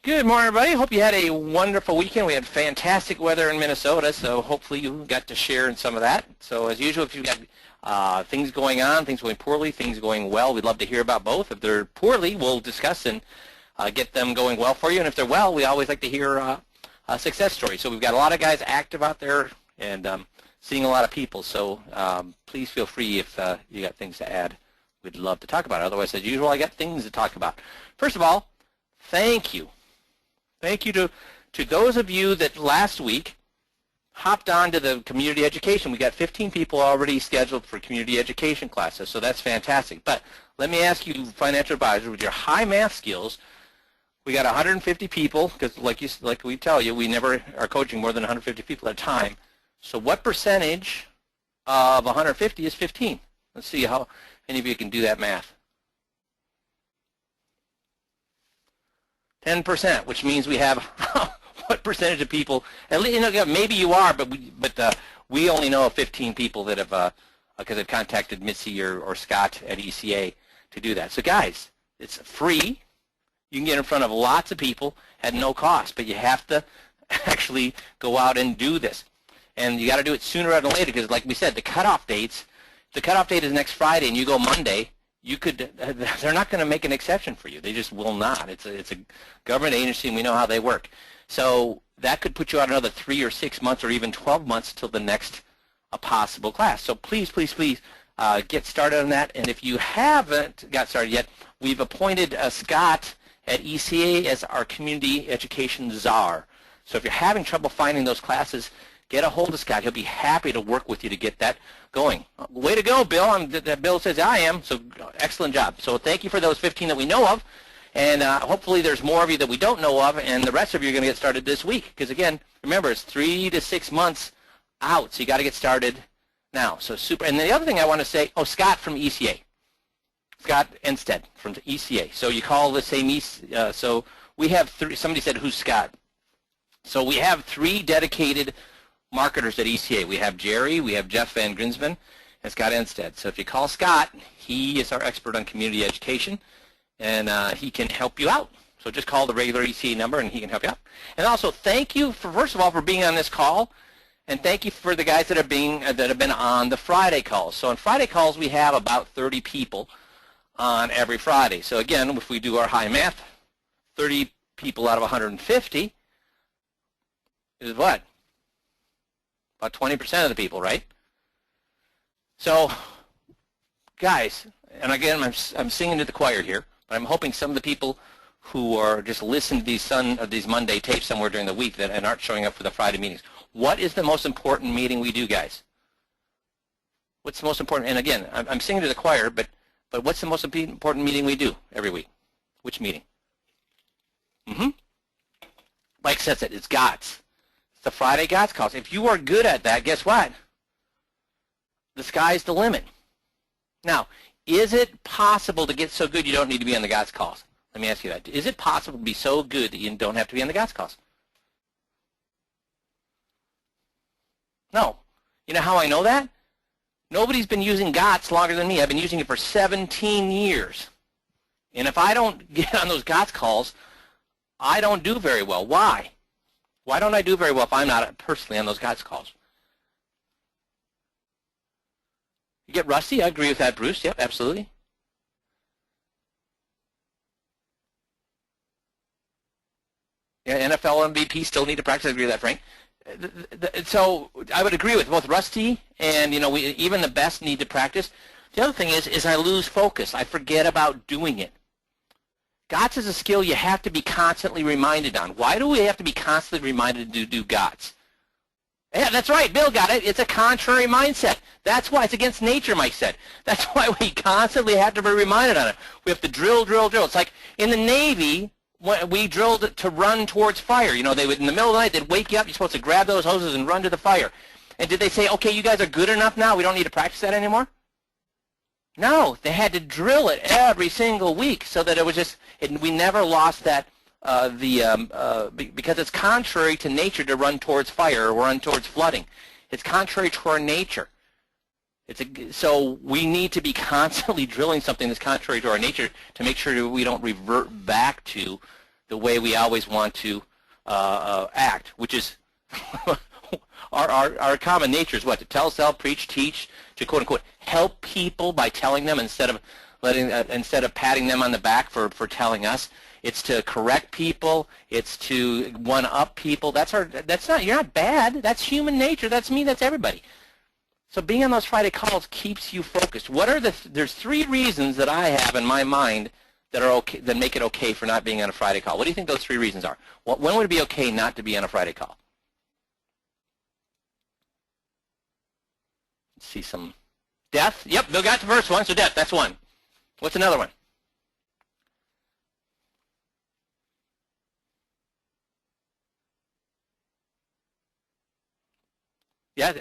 Good morning, everybody. Hope you had a wonderful weekend. We had fantastic weather in Minnesota, so hopefully you got to share in some of that. So as usual, if you've got things going on, things going poorly, things going well, we'd love to hear about both. If they're poorly, we'll discuss and get them going well for you. And if they're well, we always like to hear a success story. So we've got a lot of guys active out there and seeing a lot of people. So please feel free if you got things to add. We'd love to talk about it. Otherwise, as usual, I got things to talk about. First of all, thank you. Thank you to those of you that last week hopped on to the community education. We got 15 people already scheduled for community education classes, so that's fantastic. But let me ask you, financial advisors, with your high math skills, we got 150 people, because like we tell you, we never are coaching more than 150 people at a time. So what percentage of 150 is 15? Let's see how any of you can do that math. 10%, which means we have what percentage of people? At least, maybe you are, but we only know of 15 people that have because they've contacted Mitzi or Scott at ECA to do that. So guys, it's free. You can get in front of lots of people at no cost, but you have to actually go out and do this, and you got to do it sooner rather than later because, like we said, the cutoff date is next Friday, and you go Monday. They're not going to make an exception for you. They just will not. It's a government agency, and we know how they work. So that could put you out another 3 or 6 months or even 12 months till the next possible class. So please, please, please get started on that. And if you haven't got started yet, we've appointed Scott at ECA as our community education czar. So if you're having trouble finding those classes, get a hold of Scott. He'll be happy to work with you to get that going. Way to go, Bill. Bill says I am, so excellent job. So thank you for those 15 that we know of, and hopefully there's more of you that we don't know of, and the rest of you are going to get started this week. Because, again, remember, it's 3 to 6 months out, so you got to get started now. So super. And the other thing I want to say, Scott from ECA. Scott Enstead from ECA. So you call the same so we have 3. Somebody said, who's Scott? So we have 3 dedicated marketers at ECA. We have Jerry, we have Jeff Van Grinsman, and Scott Enstead. So if you call Scott, he is our expert on community education, and he can help you out. So just call the regular ECA number, and he can help you out. And also, thank you first of all for being on this call, and thank you for the guys that have been on the Friday calls. So on Friday calls, we have about 30 people on every Friday. So again, if we do our high math, 30 people out of 150 is what? About 20% of the people, right? So, guys, and again, I'm singing to the choir here, but I'm hoping some of the people who are just listening to these Monday tapes somewhere during the week and aren't showing up for the Friday meetings. What is the most important meeting we do, guys? What's the most important? And again, I'm singing to the choir, but what's the most important meeting we do every week? Which meeting? Mike says it. It's GOTS. The Friday GOTS calls. If you are good at that, guess what? The sky's the limit. Now, is it possible to get so good you don't need to be on the GOTS calls? Let me ask you that. Is it possible to be so good that you don't have to be on the GOTS calls? No. You know how I know that? Nobody's been using GOTS longer than me. I've been using it for 17 years. And if I don't get on those GOTS calls, I don't do very well. Why? Why don't I do very well if I'm not personally on those GOTS calls? You get rusty? I agree with that, Bruce. Yep, absolutely. Yeah, NFL MVP still need to practice. I agree with that, Frank. So I would agree with both Rusty and, even the best need to practice. The other thing is I lose focus. I forget about doing it. GOTS is a skill you have to be constantly reminded on. Why do we have to be constantly reminded to do GOTS? Yeah, that's right. Bill got it. It's a contrary mindset. That's why it's against nature, Mike said. That's why we constantly have to be reminded on it. We have to drill, drill, drill. It's like in the Navy, when we drilled to run towards fire. They would, in the middle of the night, they'd wake you up. You're supposed to grab those hoses and run to the fire. And did they say, okay, you guys are good enough now, we don't need to practice that anymore? No, they had to drill it every single week so that it was just, we never lost that, because it's contrary to nature to run towards fire or run towards flooding. It's contrary to our nature. So we need to be constantly drilling something that's contrary to our nature to make sure that we don't revert back to the way we always want to act, which is our common nature is what? To tell, sell, preach, teach, to quote unquote help people by telling them instead of patting them on the back for telling us. It's to correct people. It's to one-up people. You're not bad. That's human nature. That's me. That's everybody. So being on those Friday calls keeps you focused. There's 3 reasons that I have in my mind that are okay, that make it okay for not being on a Friday call. What do you think those 3 reasons are? When would it be okay not to be on a Friday call? Let's see some. Death. Yep, Bill got the first one, so death. That's one. What's another one? Yeah,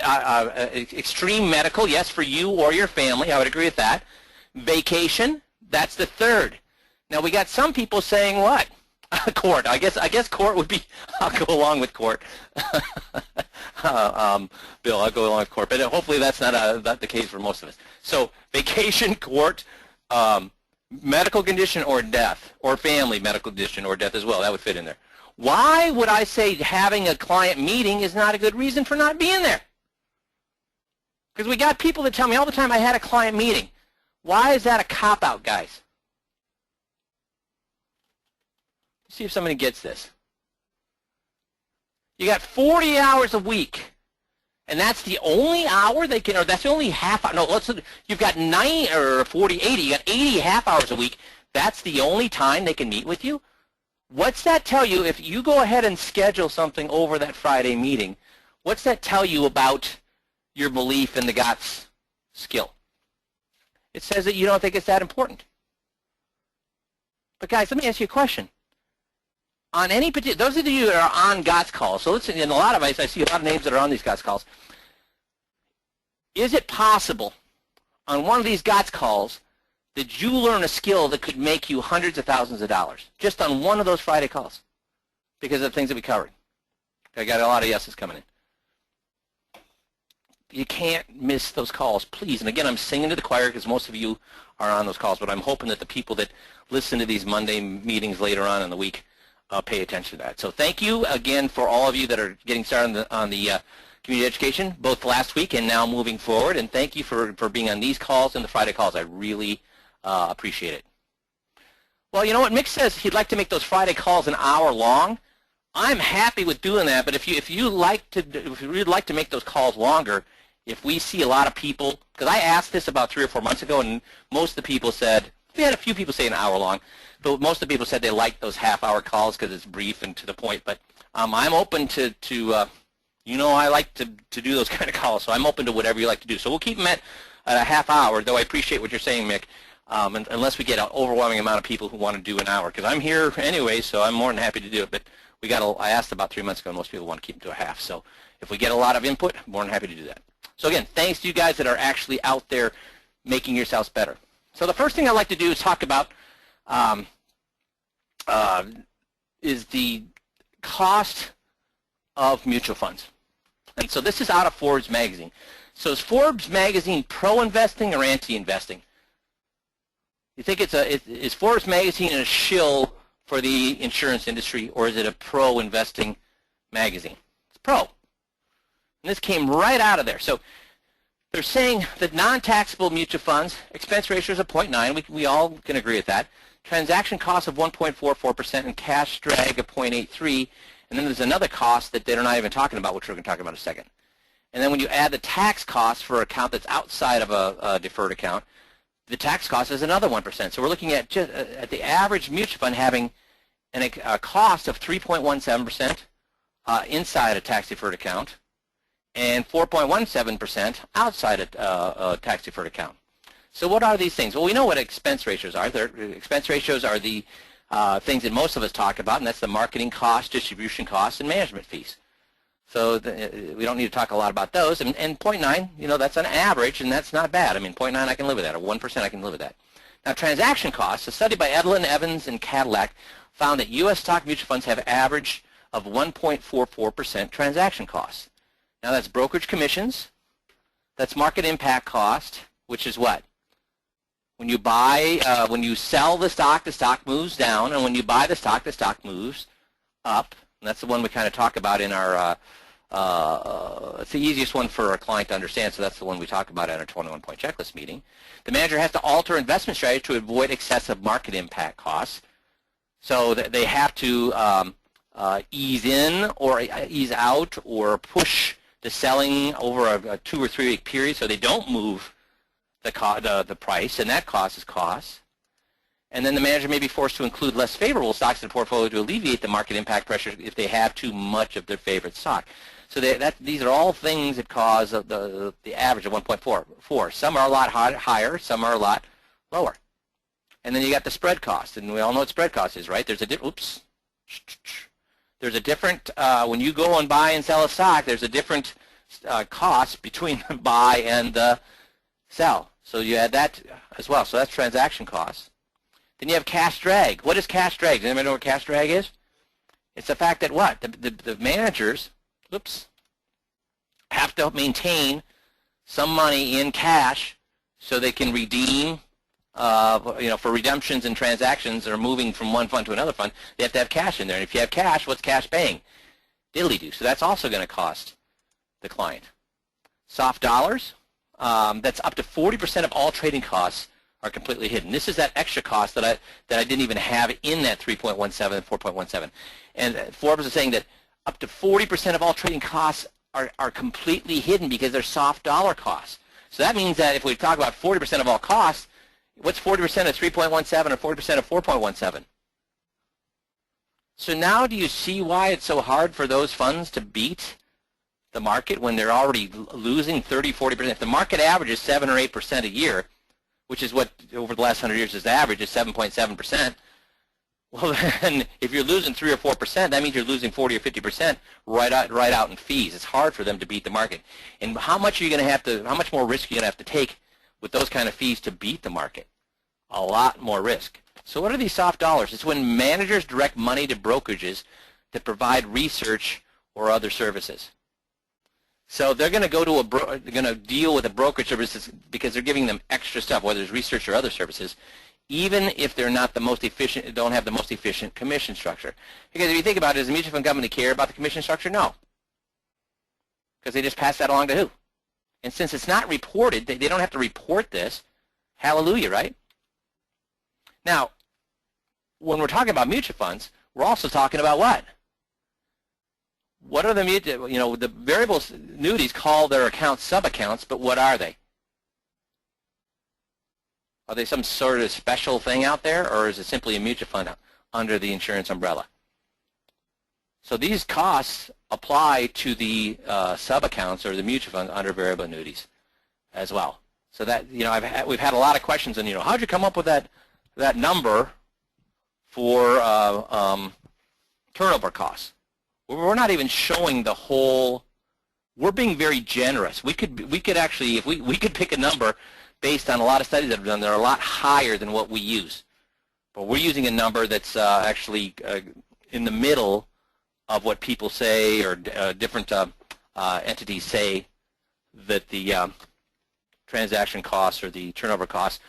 extreme medical, yes, for you or your family. I would agree with that. Vacation, that's the 3rd. Now we got some people saying what? Court. I guess court would be. I'll go along with court. Bill, I'll go along with court, but hopefully that's not the case for most of us. So vacation, court, medical condition, or death, or family medical condition, or death as well. That would fit in there. Why would I say having a client meeting is not a good reason for not being there? Because we got people that tell me all the time I had a client meeting. Why is that a cop-out, guys? Let's see if somebody gets this. You got 40 hours a week, and that's the only hour they can, or that's the only half hour. No, you've got 90 or 40, 80. You got 80 half hours a week. That's the only time they can meet with you? What's that tell you if you go ahead and schedule something over that Friday meeting? What's that tell you about your belief in the GOTS skill? It says that you don't think it's that important. But guys, let me ask you a question. On any particular, those of you that are on GOTS calls, so listen, in a lot of I see a lot of names that are on these GOTS calls. Is it possible on one of these GOTS calls did you learn a skill that could make you hundreds of thousands of dollars just on one of those Friday calls because of the things that we covered? I got a lot of yeses coming in. You can't miss those calls, please. And again, I'm singing to the choir because most of you are on those calls, but I'm hoping that the people that listen to these Monday meetings later on in the week pay attention to that. So thank you again for all of you that are getting started on the community education, both last week and now moving forward. And thank you for being on these calls and the Friday calls. I really appreciate it. Well, you know what? Mick says he'd like to make those Friday calls an hour long. I'm happy with doing that, but if you'd like to make those calls longer, if we see a lot of people, because I asked this about 3 or 4 months ago, and most of the people said, we had a few people say an hour long, but most of the people said they liked those half-hour calls because it's brief and to the point. But I'm open to I like to do those kind of calls, so I'm open to whatever you like to do. So we'll keep them at a half hour, though I appreciate what you're saying, Mick, unless we get an overwhelming amount of people who want to do an hour, because I'm here anyway, so I'm more than happy to do it. But I asked about 3 months ago, and most people want to keep them to a half. So if we get a lot of input, I'm more than happy to do that. So again, thanks to you guys that are actually out there making yourselves better. So the first thing I'd like to do is talk about is the cost of mutual funds. And so this is out of Forbes magazine. So is Forbes magazine pro-investing or anti-investing? You think is Forbes magazine a shill for the insurance industry, or is it a pro-investing magazine? It's pro. And this came right out of there. So they're saying that non-taxable mutual funds, expense ratios of 0.9, we all can agree with that, transaction costs of 1.44% and cash drag of 0.83, and then there's another cost that they're not even talking about, which we're going to talk about in a second. And then when you add the tax cost for an account that's outside of a deferred account, the tax cost is another 1%. So we're looking at just at the average mutual fund having a cost of 3.17% inside a tax deferred account and 4.17% outside a tax deferred account. So what are these things? Well, we know what expense ratios are. Expense ratios are the things that most of us talk about, and that's the marketing costs, distribution costs, and management fees. So we don't need to talk a lot about those. And 0.9, that's an average, and that's not bad. I mean, 0.9 I can live with that, or 1% I can live with that. Now, transaction costs, a study by Edlin, Evans, and Cadillac found that U.S. stock mutual funds have average of 1.44% transaction costs. Now, that's brokerage commissions. That's market impact cost, which is what? When you buy, when you sell the stock moves down, and when you buy the stock moves up. And that's the one we kind of talk about in our, it's the easiest one for our client to understand, so that's the one we talk about at our 21-point checklist meeting. The manager has to alter investment strategy to avoid excessive market impact costs. So they have to ease in or ease out or push the selling over a 2 or 3 week period so they don't move the price, and that causes costs. And then the manager may be forced to include less favorable stocks in the portfolio to alleviate the market impact pressure if they have too much of their favorite stock. So these are all things that cause the average of 1.4. Some are a lot higher, some are a lot lower. And then you got the spread cost, and we all know what spread cost is, right? There's a different when you go and buy and sell a stock, there's a different cost between the buy and the sell. So you add that as well. So that's transaction costs. Then you have cash drag. What is cash drag? Does anybody know what cash drag is? It's the fact that what? The managers, have to maintain some money in cash so they can redeem, for redemptions and transactions that are moving from one fund to another fund. They have to have cash in there. And if you have cash, what's cash paying? Diddly-do. So that's also going to cost the client. Soft dollars, that's up to 40% of all trading costs are completely hidden. This is that extra cost that I didn't even have in that 3.17 and 4.17. And Forbes is saying that up to 40% of all trading costs are completely hidden because they're soft dollar costs. So that means that if we talk about 40% of all costs, what's 40% of 3.17 or 40% of 4.17? So now do you see why it's so hard for those funds to beat the market when they're already losing 30, 40%? If the market average is 7 or 8% a year, which is what over the last 100 years is the average, is 7.7%. Well, then if you're losing 3 or 4%, that means you're losing 40 or 50% right out in fees. It's hard for them to beat the market. And how much are you going to have to? How much more risk are you going to have to take with those kind of fees to beat the market? A lot more risk. So what are these soft dollars? It's when managers direct money to brokerages to provide research or other services. So they're going to go to they're going to deal with a brokerage services because they're giving them extra stuff, whether it's research or other services, even if they're not the most efficient, don't have the most efficient commission structure. Because if you think about it, does the mutual fund company care about the commission structure? No. Because they just pass that along to who? And since it's not reported, they don't have to report this. Hallelujah, right? Now, when we're talking about mutual funds, we're also talking about what? What are the the variable annuities call their accounts sub-accounts, but what are they? Are they some sort of special thing out there, or is it simply a mutual fund under the insurance umbrella? So these costs apply to the sub-accounts or the mutual fund under variable annuities as well. So that we've had a lot of questions on how'd you come up with that number for turnover costs? We're not even showing the whole. We're being very generous. We could actually, if we could pick a number based on a lot of studies that have done, that are a lot higher than what we use. But we're using a number that's actually in the middle of what people say or different entities say that the transaction costs or the turnover cost.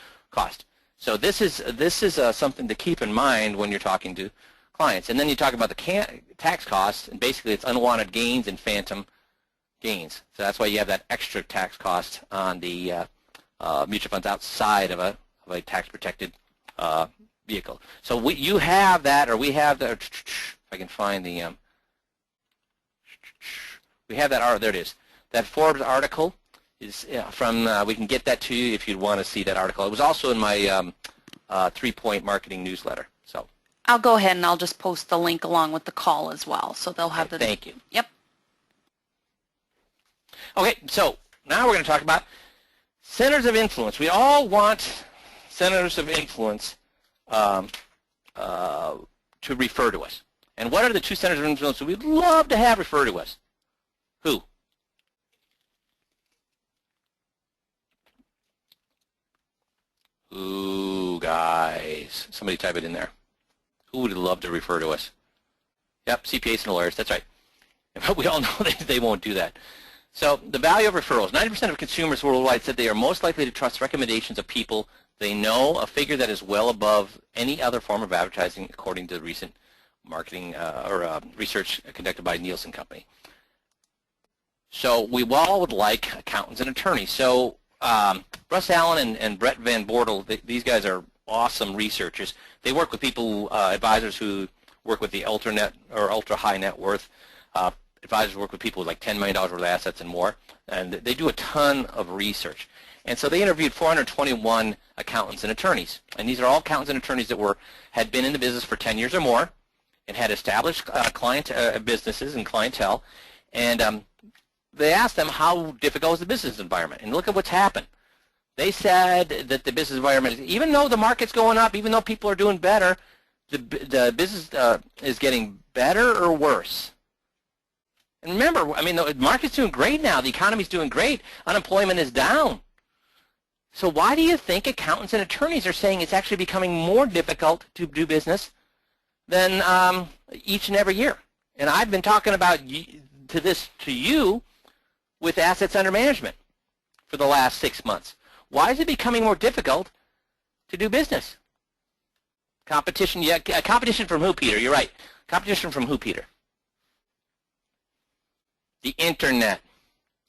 So this is something to keep in mind when you're talking to clients. And then you talk about the tax costs, and basically it's unwanted gains and phantom gains. So that's why you have that extra tax cost on the mutual funds outside of a tax-protected vehicle. So you have that, or we have that. If I can find the, we have that. There it is. That Forbes article is from. We can get that to you if you'd want to see that article. It was also in my 3-point marketing newsletter. So I'll go ahead and I'll just post the link along with the call as well, so they'll have the. Thank you. Yep. Okay, so now we're going to talk about centers of influence. We all want centers of influence to refer to us. And what are the 2 centers of influence that we'd love to have refer to us? Who? Ooh, guys. Somebody type it in there. Who would love to refer to us? Yep, CPAs and lawyers. That's right. But we all know they won't do that. So the value of referrals. 90% of consumers worldwide said they are most likely to trust recommendations of people They know a figure that is well above any other form of advertising, according to the recent marketing research conducted by Nielsen Company. So we all would like accountants and attorneys. So Russ Allen and Brett Van Bortel, these guys are awesome researchers. They work with people, advisors who work with the ultra high net worth. Advisors work with people with like $10 million worth of assets and more. And they do a ton of research. And so they interviewed 421 accountants and attorneys. And these are all accountants and attorneys that had been in the business for 10 years or more and had established businesses and clientele. And they asked them how difficult is the business environment. And look at what's happened. They said that the business environment, even though the market's going up, even though people are doing better, the business is getting better or worse. And remember, I mean, the market's doing great now. The economy's doing great. Unemployment is down. So why do you think accountants and attorneys are saying it's actually becoming more difficult to do business than each and every year? And I've been talking about to you with assets under management for the last 6 months. Why is it becoming more difficult to do business? Competition, yeah, competition from who, Peter? You're right. Competition from who, Peter? The internet.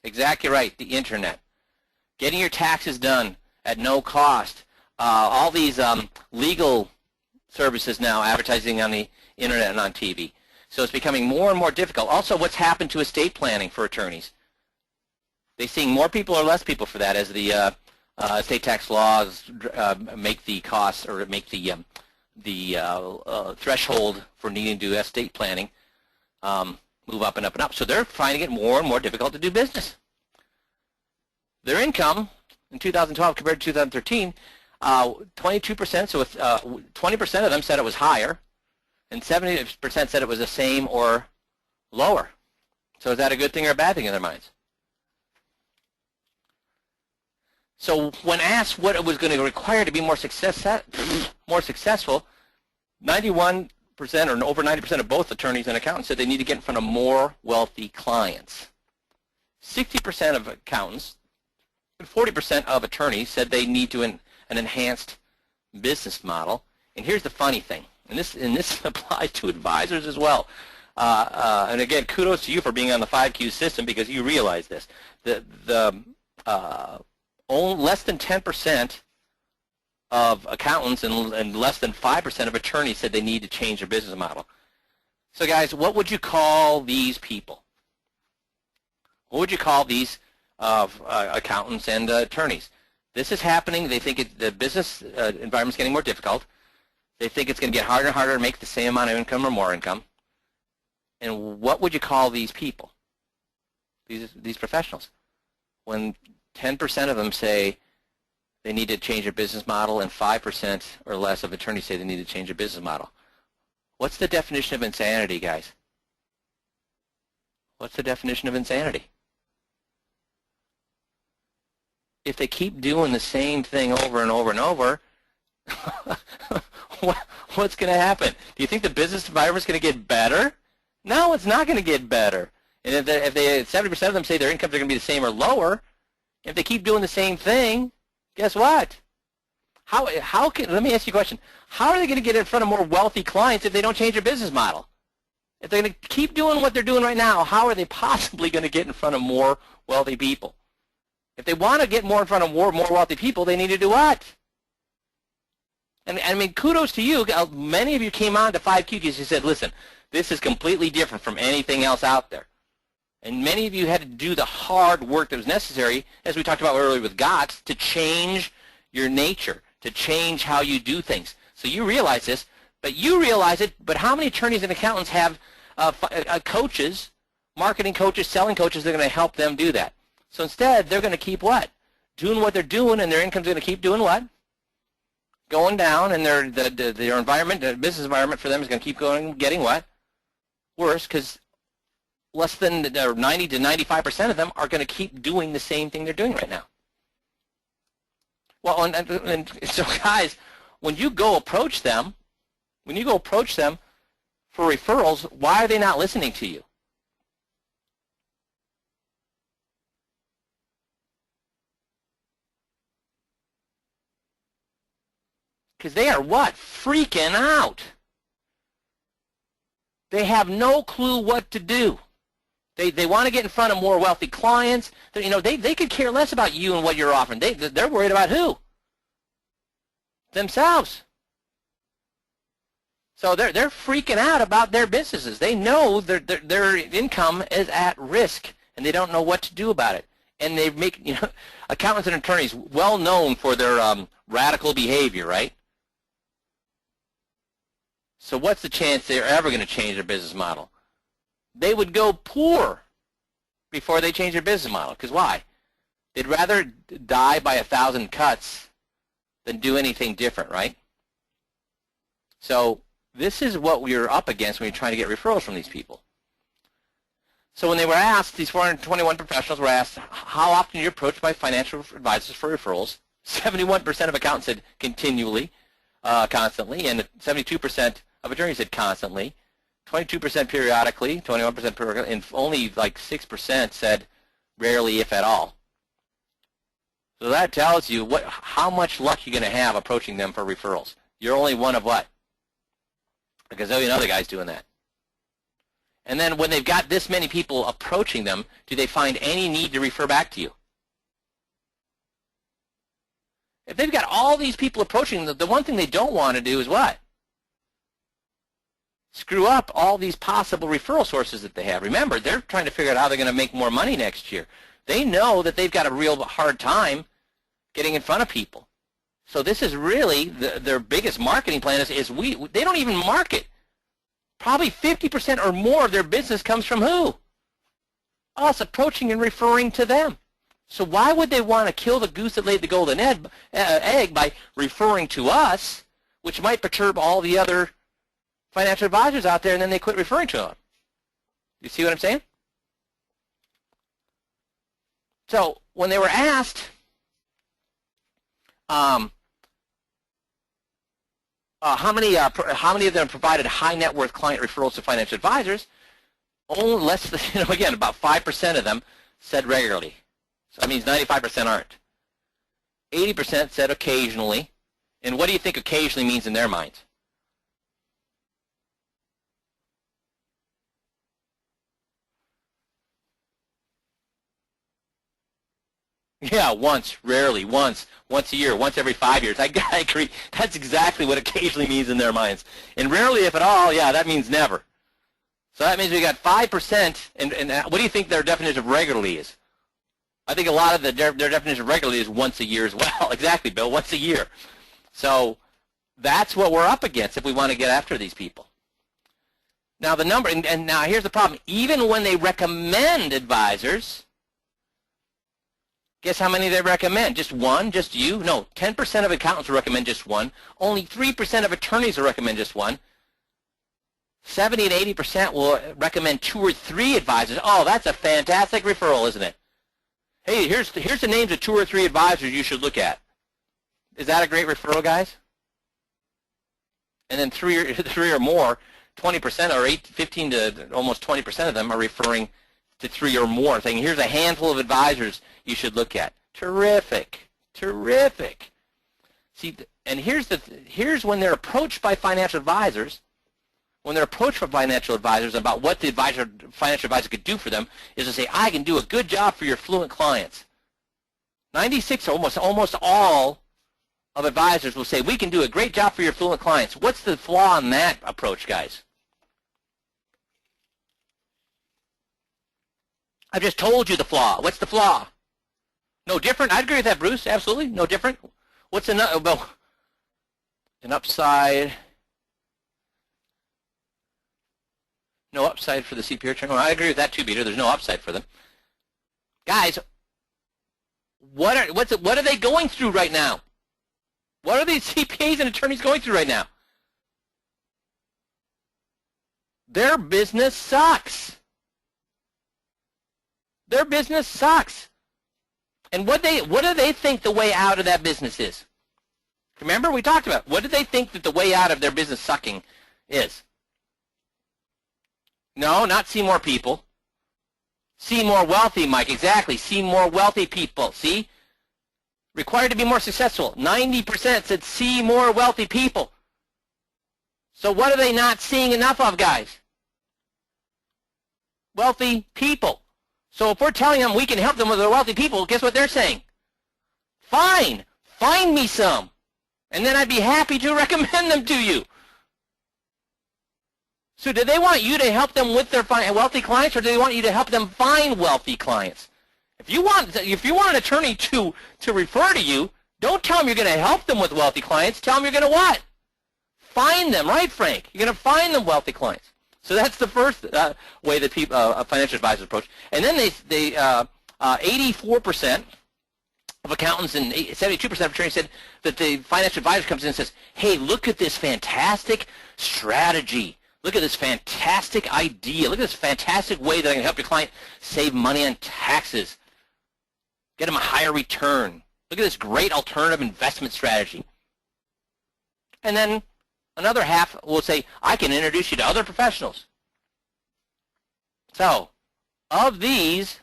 Exactly right, the internet. Getting your taxes done at no cost. All these legal services now advertising on the internet and on TV. So it's becoming more and more difficult. Also, what's happened to estate planning for attorneys? They seeing more people or less people for that as the estate tax laws make the costs or make the threshold for needing to do estate planning move up and up and up. So they're finding it more and more difficult to do business. Their income in 2012 compared to 2013, 22%, so 20% of them said it was higher, and 70% said it was the same or lower. So is that a good thing or a bad thing in their minds? So when asked what it was going to require to be more successful, 91% or over 90% of both attorneys and accountants said they need to get in front of more wealthy clients. 60% of accountants and 40% of attorneys said they need to an enhanced business model. And here's the funny thing, and this applies to advisors as well. And again, kudos to you for being on the 5Q system because you realize this. Less than 10% of accountants and less than 5% of attorneys said they need to change their business model. So guys, what would you call these people? What would you call these accountants and attorneys? This is happening. They think the business environment is getting more difficult. They think it's going to get harder and harder to make the same amount of income or more income. And what would you call these people, these professionals? When 10% of them say they need to change their business model and 5% or less of attorneys say they need to change their business model. What's the definition of insanity, guys? What's the definition of insanity? If they keep doing the same thing over and over and over, what's going to happen? Do you think the business environment is going to get better? No, it's not going to get better. And if 70% of them say their incomes are going to be the same or lower, if they keep doing the same thing, guess what? Let me ask you a question. How are they going to get in front of more wealthy clients if they don't change their business model? If they're going to keep doing what they're doing right now, how are they possibly going to get in front of more wealthy people? If they want to get more in front of more wealthy people, they need to do what? And I mean, kudos to you. Many of you came on to 5Q because you said, listen, this is completely different from anything else out there. And many of you had to do the hard work that was necessary, as we talked about earlier with GOTS, to change your nature, to change how you do things. So you realize this, but you realize it, but how many attorneys and accountants have coaches, marketing coaches, selling coaches that are going to help them do that? So instead, they're going to keep what? Doing what they're doing, and their income's going to keep doing what? Going down, and their environment, the business environment for them is going to keep getting what? Worse, because less than 90 to 95% of them are going to keep doing the same thing they're doing right now. Well, and so guys, when you go approach them for referrals, why are they not listening to you? Because they are what? Freaking out. They have no clue what to do. They want to get in front of more wealthy clients. They could care less about you and what you're offering. They're worried about who? Themselves. So they're freaking out about their businesses. They know their income is at risk, and they don't know what to do about it. And they make accountants and attorneys well known for their radical behavior, right? So what's the chance they're ever going to change their business model? They would go poor before they change their business model. Because why? They'd rather die by 1,000 cuts than do anything different, right? So this is what we're up against when you're trying to get referrals from these people. So when they were asked, these 421 professionals were asked, how often are you approached by financial advisors for referrals? 71% of accountants said continually, constantly, and 72% of attorneys said constantly. 22% periodically, 21% periodically, and only like 6% said rarely, if at all. So that tells you how much luck you're going to have approaching them for referrals. You're only one of what? A gazillion other guys doing that. And then when they've got this many people approaching them, do they find any need to refer back to you? If they've got all these people approaching them, the one thing they don't want to do is what? Screw up all these possible referral sources that they have. Remember, they're trying to figure out how they're going to make more money next year. They know that they've got a real hard time getting in front of people. So this is really their biggest marketing plan is they don't even market. Probably 50% or more of their business comes from who? Us approaching and referring to them. So why would they want to kill the goose that laid the golden egg by referring to us, which might perturb all the other financial advisors out there, and then they quit referring to them? You see what I'm saying? So when they were asked how many of them provided high net worth client referrals to financial advisors, only less than, again, about 5% of them said regularly. So that means 95% aren't. 80% said occasionally. And what do you think occasionally means in their minds? Yeah, once, rarely, once a year, once every 5 years. I agree. That's exactly what occasionally means in their minds. And rarely, if at all, yeah, that means never. So that means we got 5%, and what do you think their definition of regularly is? I think a lot of their definition of regularly is once a year as well. Exactly, Bill, once a year. So that's what we're up against if we want to get after these people. Now the number, and now here's the problem. Even when they recommend advisors, guess how many they recommend? Just one? Just you? No, 10% of accountants will recommend just one. Only 3% of attorneys will recommend just one. 70 to 80% will recommend 2 or 3 advisors. Oh, that's a fantastic referral, isn't it? Hey, here's the names of 2 or 3 advisors you should look at. Is that a great referral, guys? And then 3 or more, 20% or 15 to almost 20% of them are referring to 3 or more, saying here's a handful of advisors you should look at. Terrific, terrific. See, and here's when they're approached by financial advisors. When they're approached by financial advisors about what the financial advisor could do for them, is to say, I can do a good job for your affluent clients. 96, almost all of advisors will say, we can do a great job for your affluent clients. What's the flaw in that approach, guys? I've just told you the flaw. What's the flaw? No different? I'd agree with that, Bruce. Absolutely. No different. What's an upside? No upside for the CPA return. Well, I agree with that too, Peter. There's no upside for them. Guys, what are they going through right now? What are these CPAs and attorneys going through right now? Their business sucks. Their business sucks. And what do they think the way out of that business is? Remember, we talked about it. What do they think that the way out of their business sucking is? No, not see more people. See more wealthy, Mike. Exactly. See more wealthy people. See? Required to be more successful. 90% said see more wealthy people. So what are they not seeing enough of, guys? Wealthy people. So if we're telling them we can help them with their wealthy people, guess what they're saying? Fine, find me some, and then I'd be happy to recommend them to you. So do they want you to help them with their wealthy clients, or do they want you to help them find wealthy clients? If you want an attorney to refer to you, don't tell them you're going to help them with wealthy clients. Tell them you're going to what? Find them, right, Frank? You're going to find them wealthy clients. So that's the first way that financial advisors approach. And then 84% of accountants and 72% of attorneys said that the financial advisor comes in and says, hey, look at this fantastic strategy. Look at this fantastic idea. Look at this fantastic way that I can help your client save money on taxes. Get them a higher return. Look at this great alternative investment strategy. And then another half will say, I can introduce you to other professionals. So, of these,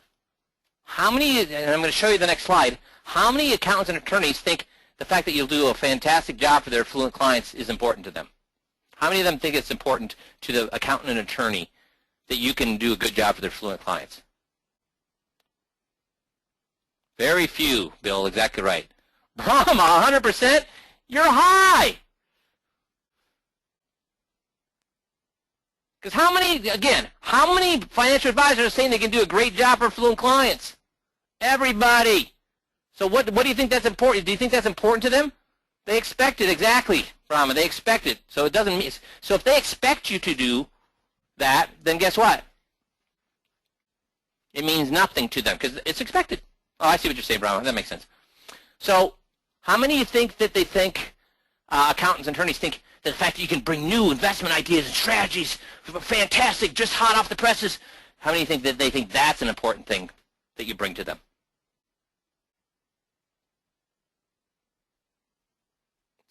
how many, and I'm going to show you the next slide, how many accountants and attorneys think the fact that you'll do a fantastic job for their affluent clients is important to them? How many of them think it's important to the accountant and attorney that you can do a good job for their affluent clients? Very few, Bill, exactly right. Brahma, 100%, you're high. Because how many financial advisors are saying they can do a great job for affluent clients? Everybody. So what do you think that's important? Do you think that's important to them? They expect it, exactly, Brahma. They expect it. So it doesn't mean, so if they expect you to do that, then guess what? It means nothing to them because it's expected. Oh, I see what you're saying, Brahma. That makes sense. So how many of you think that they think, accountants and attorneys think, that the fact that you can bring new investment ideas and strategies, fantastic, just hot off the presses, how many think that they think that's an important thing that you bring to them?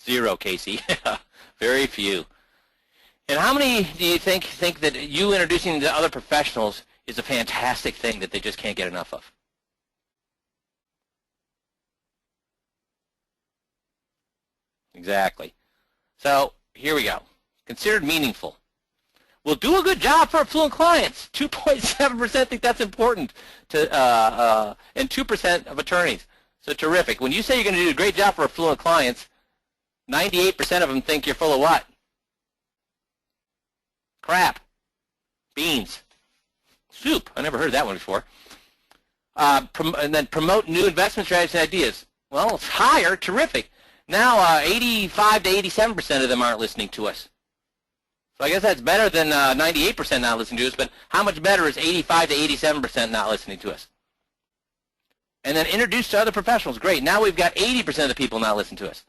Zero, Casey. Very few. And how many do you think that you introducing to other professionals is a fantastic thing that they just can't get enough of? Exactly. So here we go. Considered meaningful. We'll do a good job for affluent clients. 2.7% think that's important to, and 2% of attorneys. So terrific. When you say you're going to do a great job for affluent clients, 98% of them think you're full of what? Crap. Beans. Soup. I never heard that one before. And then promote new investment strategies and ideas. Well, it's higher. Terrific. Now 85 to 87% of them aren't listening to us. So I guess that's better than 98% not listening to us, but how much better is 85 to 87% not listening to us? And then introduce to other professionals. Great. Now we've got 80% of the people not listening to us.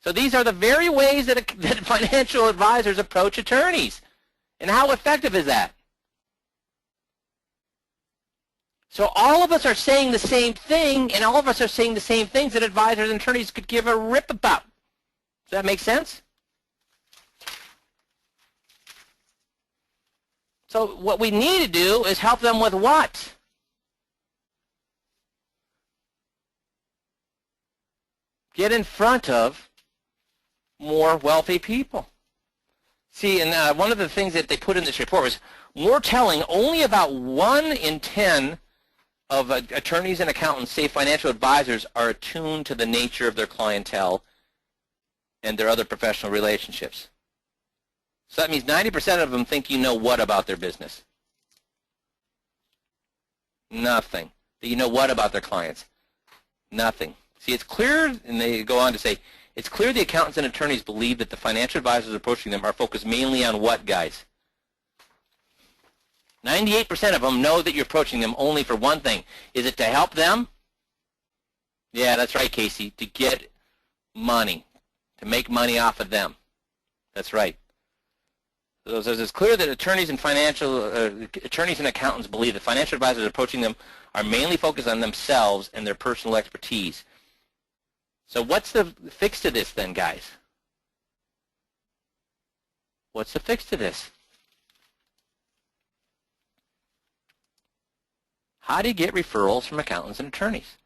So these are the very ways that financial advisors approach attorneys. And how effective is that? So all of us are saying the same thing, and all of us are saying the same things that advisors and attorneys could give a rip about. Does that make sense? So what we need to do is help them with what? Get in front of more wealthy people. See, and one of the things that they put in this report was more telling, only about 1 in 10 of attorneys and accountants say financial advisors are attuned to the nature of their clientele and their other professional relationships. So that means 90% of them think you know what about their business? Nothing. That you know what about their clients? Nothing. See, it's clear, and they go on to say, it's clear the accountants and attorneys believe that the financial advisors approaching them are focused mainly on what, guys? 98% of them know that you're approaching them only for one thing. Is it to help them? Yeah, that's right, Casey. To get money. To make money off of them. That's right. So it's clear that attorneys and accountants believe that financial advisors approaching them are mainly focused on themselves and their personal expertise. So what's the fix to this then, guys? What's the fix to this? How do you get referrals from accountants and attorneys?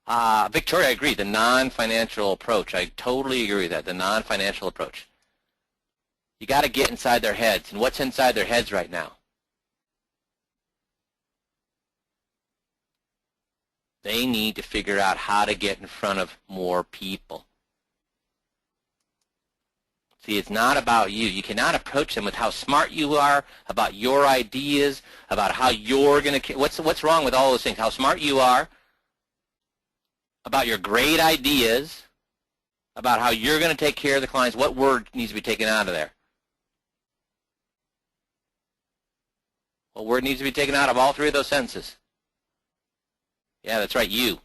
Victoria, I agree. The non-financial approach. I totally agree with that. The non-financial approach. You got to get inside their heads. And what's inside their heads right now? They need to figure out how to get in front of more people. See, it's not about you. You cannot approach them with how smart you are, about your ideas, about how you're going to, what's wrong with all those things? How smart you are, about your great ideas, about how you're going to take care of the clients. What word needs to be taken out of there? What word needs to be taken out of all three of those sentences? Yeah, that's right, you.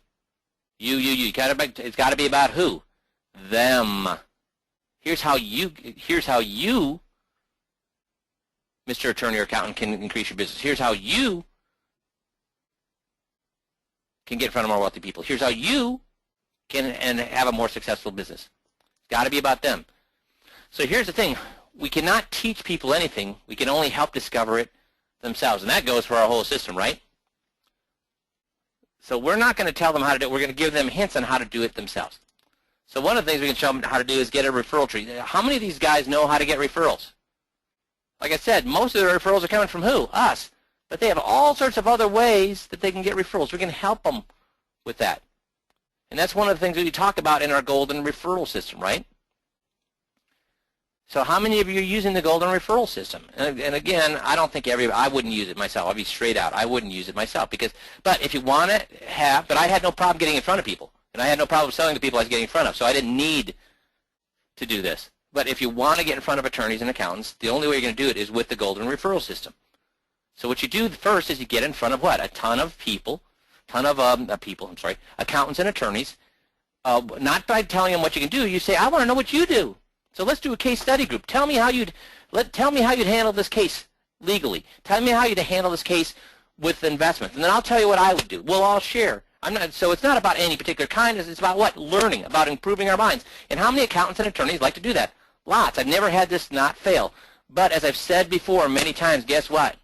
You. It's got to be about who? Them. Here's how you, Mr. Attorney or Accountant, can increase your business. Here's how you can get in front of more wealthy people. Here's how you can and have a more successful business. It's got to be about them. So here's the thing. We cannot teach people anything. We can only help discover it themselves. And that goes for our whole system, right? So we're not going to tell them how to do it. We're going to give them hints on how to do it themselves. So one of the things we can show them how to do is get a referral tree. How many of these guys know how to get referrals? Like I said, most of the referrals are coming from who? Us. But they have all sorts of other ways that they can get referrals. We can help them with that. And that's one of the things that we talk about in our golden referral system, right? So how many of you are using the golden referral system? And again, I don't think I wouldn't use it myself. I'll be straight out. I wouldn't use it myself but if you want to have, but I had no problem getting in front of people. And I had no problem selling to people I was getting in front of. So I didn't need to do this. But if you want to get in front of attorneys and accountants, the only way you're going to do it is with the golden referral system. So what you do first is you get in front of what? A ton of people, accountants and attorneys. Not by telling them what you can do. You say, I want to know what you do. So let's do a case study group. Tell me how you'd handle this case legally. Tell me how you'd handle this case with investments. And then I'll tell you what I would do. We'll all share. So it's not about any particular kindness. It's about what? Learning, about improving our minds. And how many accountants and attorneys like to do that? Lots. I've never had this not fail. But as I've said before many times, guess what?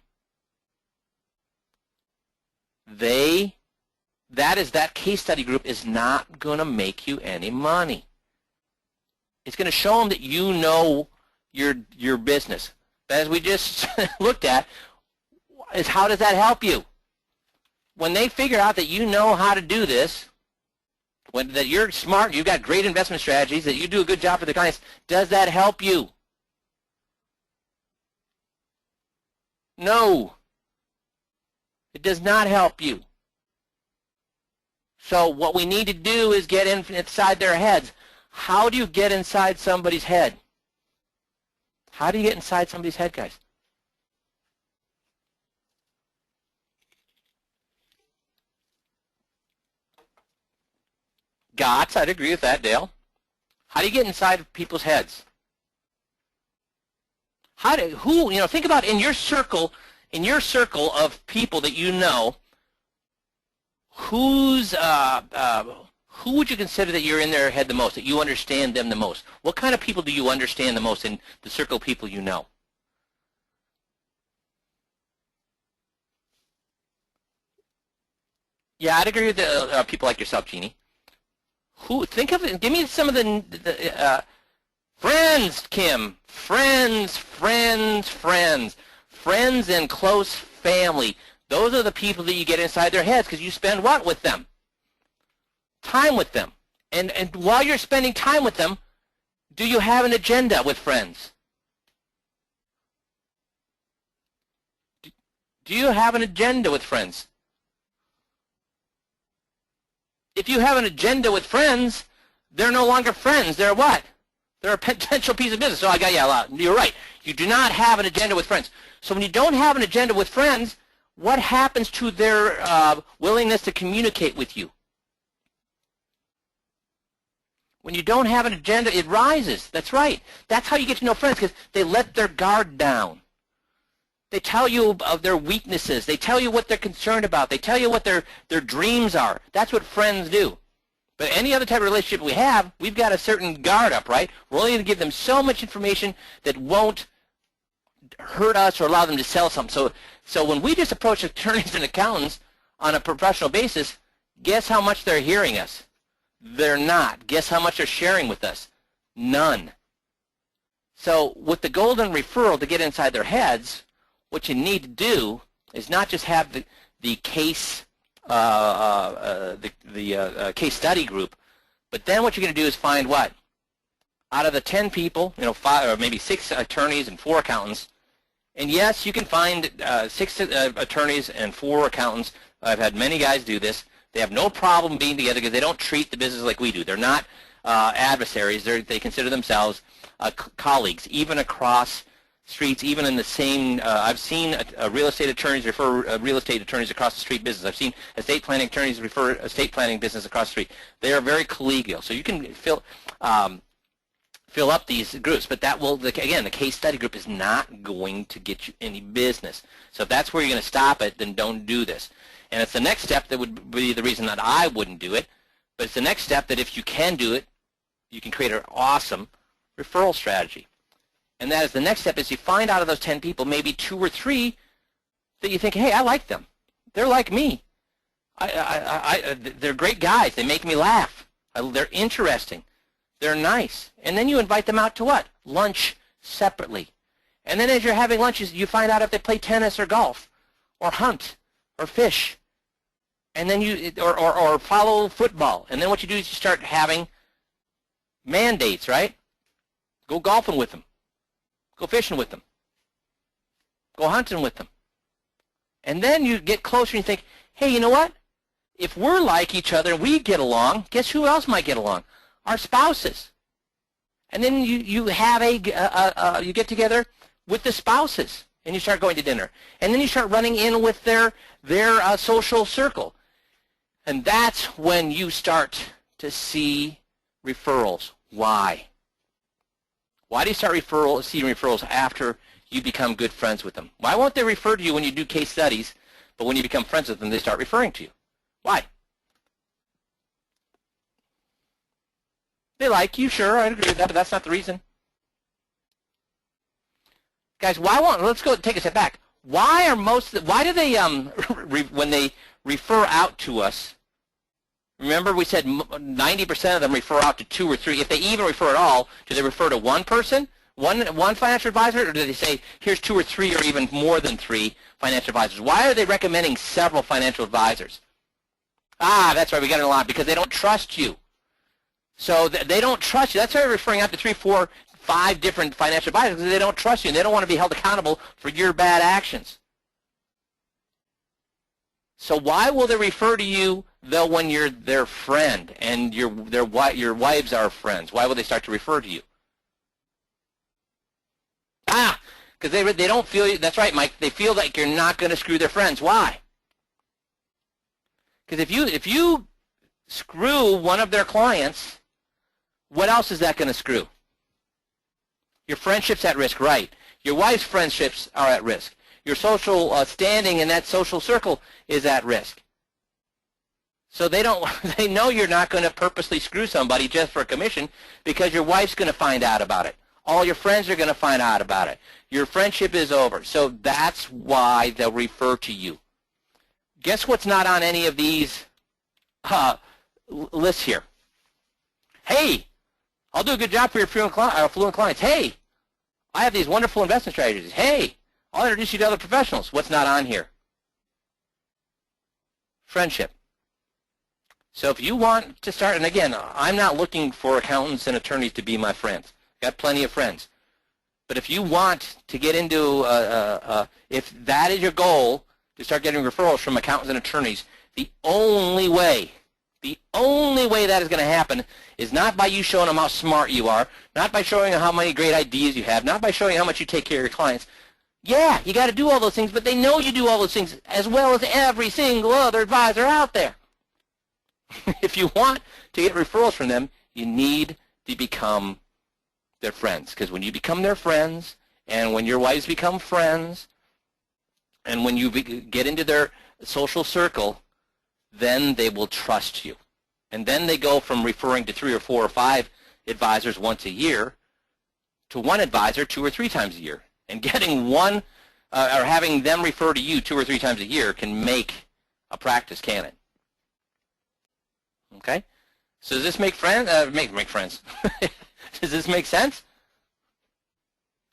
That case study group is not going to make you any money. It's going to show them that you know your business. As we just looked at, is how does that help you? When they figure out that you know how to do this, that you're smart, you've got great investment strategies, that you do a good job for the clients, does that help you? No. It does not help you. So what we need to do is get inside their heads. How do you get inside somebody's head? How do you get inside somebody's head, guys? GOTS, I'd agree with that, Dale. How do you get inside people's heads? Think about in your circle of people that you know, who would you consider that you're in their head the most, that you understand them the most? What kind of people do you understand the most in the circle of people you know? Yeah, I'd agree with people like yourself, Jeannie. Give me some of the friends, Kim. Friends and close family. Those are the people that you get inside their heads because you spend what with them? Time with them. And while you're spending time with them, do you have an agenda with friends? Do you have an agenda with friends? If you have an agenda with friends, they're no longer friends. They're what? They're a potential piece of business. So I got you a lot. You're right. You do not have an agenda with friends. So when you don't have an agenda with friends, what happens to their willingness to communicate with you? When you don't have an agenda, it rises. That's right. That's how you get to know friends, because they let their guard down. They tell you of their weaknesses. They tell you what they're concerned about. They tell you what their dreams are. That's what friends do. But any other type of relationship we have, we've got a certain guard up, right? We're only going to give them so much information that won't hurt us or allow them to sell something. So when we just approach attorneys and accountants on a professional basis, Guess how much they're hearing us? They're not. Guess how much they're sharing with us? None. So with the golden referral to get inside their heads, what you need to do is not just have the case case study group, but then what you're going to do is find what? Out of the 10 people, 5 or maybe 6 attorneys and 4 accountants, and yes, you can find 6 attorneys and 4 accountants. I've had many guys do this. They have no problem being together because they don't treat the business like we do. They're not adversaries. They consider themselves colleagues, even across streets, even in the same. I've seen real estate attorneys refer real estate attorneys across the street business. I've seen estate planning attorneys refer estate planning business across the street. They are very collegial. So you can fill up these groups, but that will, again, the case study group is not going to get you any business. So if that's where you're going to stop it, then don't do this. And it's the next step that would be the reason that I wouldn't do it, but it's the next step that if you can do it, you can create an awesome referral strategy. And that is the next step is you find out of those 10 people, maybe 2 or 3 that you think, hey, I like them. They're like me. They're great guys. They make me laugh. They're interesting. They're nice. And then you invite them out to what? Lunch separately. And then as you're having lunches, you find out if they play tennis or golf or hunt or fish. And then you, or follow football. And then what you do is you start having mandates, right? Go golfing with them. Go fishing with them. Go hunting with them. And then you get closer and you think, hey, you know what? If we're like each other and we get along, guess who else might get along? Our spouses. And then you have you get together with the spouses and you start going to dinner. And then you start running in with their social circle. And that's when you start to see referrals. Why? Why do you start seeing referrals after you become good friends with them? Why won't they refer to you when you do case studies, but when you become friends with them, they start referring to you? Why? They like you, sure, I agree with that, but that's not the reason. Guys, let's go take a step back. Why do they, when they refer out to us, remember we said 90% of them refer out to 2 or 3. If they even refer at all, do they refer to one person, one financial advisor, or do they say, here's 2 or 3 or even more than 3 financial advisors? Why are they recommending several financial advisors? Ah, that's right, we got it a lot, because they don't trust you. So they don't trust you. That's why they're referring out to 3, 4, 5 different financial advisors, because they don't trust you, and they don't want to be held accountable for your bad actions. So why will they refer to you, though, when you're their friend and your wives are friends? Why will they start to refer to you? Ah, because they don't feel, that's right, Mike, they feel like you're not going to screw their friends. Why? Because if you screw one of their clients, what else is that going to screw? Your friendship's at risk, right? Your wife's friendships are at risk. Your social standing in that social circle is at risk. So they know you're not going to purposely screw somebody just for a commission, because your wife's going to find out about it. All your friends are going to find out about it. Your friendship is over. So that's why they'll refer to you. Guess what's not on any of these lists here? Hey, I'll do a good job for your affluent clients. Hey, I have these wonderful investment strategies. Hey, I'll introduce you to other professionals. What's not on here? Friendship. So if you want to start, and again, I'm not looking for accountants and attorneys to be my friends. Got plenty of friends. But if you want to get into, if that is your goal, to start getting referrals from accountants and attorneys, the only way that is going to happen is not by you showing them how smart you are, not by showing them how many great ideas you have, not by showing how much you take care of your clients. Yeah, you got to do all those things, but they know you do all those things as well as every single other advisor out there. If you want to get referrals from them, you need to become their friends, because when you become their friends, and when your wives become friends, and when you get into their social circle, then they will trust you. And then they go from referring to 3 or 4 or 5 advisors once a year to one advisor 2 or 3 times a year. And getting one or having them refer to you 2 or 3 times a year can make a practice, can it? Okay? So does this make friends? Make friends. Does this make sense?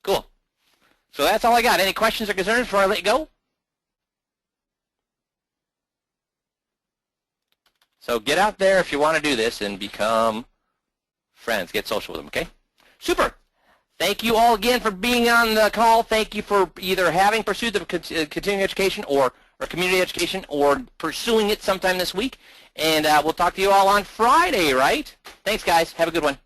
Cool. So that's all I got. Any questions or concerns before I let you go? So get out there if you want to do this and become friends. Get social with them, okay? Super. Thank you all again for being on the call. Thank you for either having pursued the continuing education or community education or pursuing it sometime this week. And we'll talk to you all on Friday, right? Thanks, guys. Have a good one.